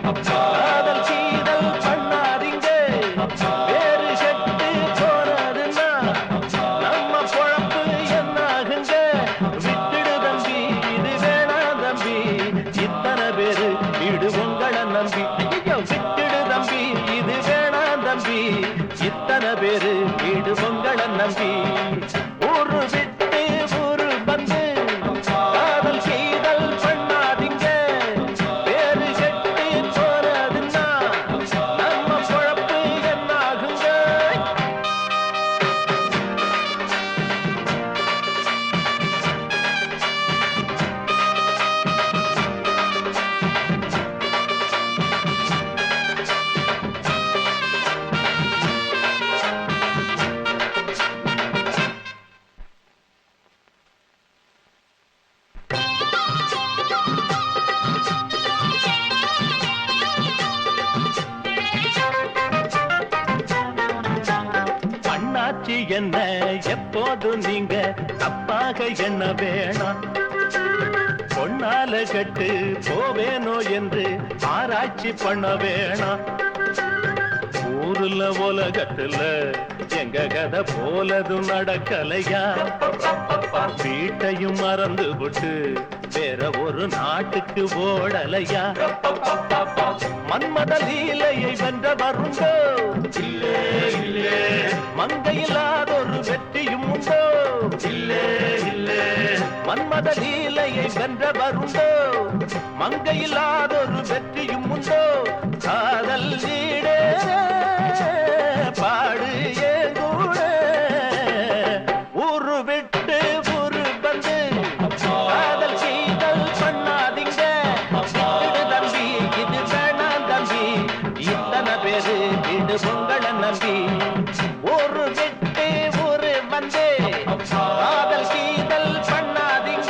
காதல் சீதல் பண்ணாதீங்க வேறு செட்டு போனதுன்னா நம்ம பொழப்பு என்னாகுங்க விட்டுடு தம்பி இது வேணா தம்பி இத்தனை பேரு வீடு உங்களை நம்பி விட்டுடு தம்பி இது வேணா தம்பி இத்தனை பேரு வீடு உங்களை நம்பி ஊரு விட்டு ஊரு வந்து காதல் செய்தல் பண்ணாதீங்க வேறு செட்டு போறதுன்னா நம்ம பொழப்பு என்னாகுங்க அண்ணாச்சி என்ன எப்போது நீங்க தப்பாக என்ன வேணாம் பொன்னால கட்டு போவேனோ என்று ஆராய்ச்சி பண்ண வேணாம் ஊருல உலகத்துல எங்க கதை போலதும் நடக்கலையா வீட்டையும் மறந்து விட்டு வேற ஒரு நாட்டுக்கு ஓடலையா மன்மத லீலையை வென்ற வருண்டோ இல்லே இல்லே மங்கையில்லாதொரு வெற்றியும் உண்டோ இல்லே இல்லே மன்மத லீலையை வென்ற வருண்டோ மங்கையில்லாதொரு வெற்றியும் உண்டோ காதல் நீடே பாடு ஏங்கூட ஊரு விட்டு ஊரு வந்து காதல் செய்தல் பண்ணாதீங்க தம்பி இது வேணாம் தம்பி இத்தனை பேரு வீடு உங்களை நம்பி ஊரு விட்டு ஊரு வந்து காதல் செய்தல் பண்ணாதீங்க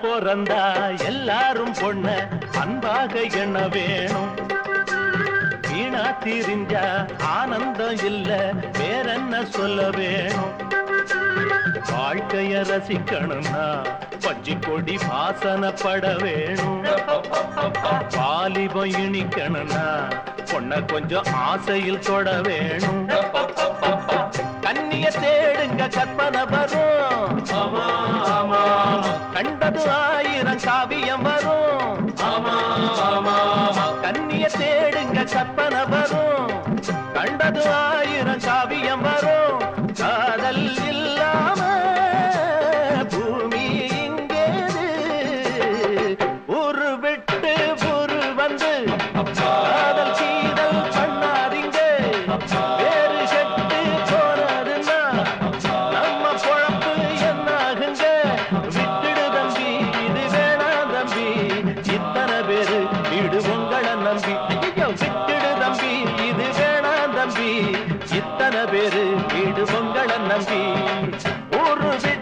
பிறந்தா எல்லாரும் பொண்ண அன்பாக எண்ண வேணும் வீணா திரிஞ்சா ஆனந்தம் இல்ல வேறென்ன சொல்ல வேணும் வாழ்க்கைய ரசிக்கணும்னா பச்சி கொடி வாசனப்பட வேணும் வாலிபம் இனிக்கணும்னா பொண்ண கொஞ்சம் ஆசையில் தொட வேணும் கண்ணிய தேடுங்க கற்பனை வரும் கண்டது ஆயிரம் காவியம் வரும் கண்ணிய தேடுங்க கற்பனை வரும் கண்டது ஆயிரம் காவியம் வரும் காதல் இல்லாம பூமி இங்கேது ஊரு விட்டு ஊரு வந்து காதல் சீதல் பண்ணாதீங்க வேறு செட்டு போனதுன்னா நம்ம பொழப்பு என்னாகுங்க விட்டுடு தம்பி இது வேணா தம்பி இத்தனை பேரு வீடு உங்களை நம்பி விட்டுடு தம்பி இது வேணா தம்பி இத்தனை பேரு வீடு உங்களை நம்பி ஊரு விட்டு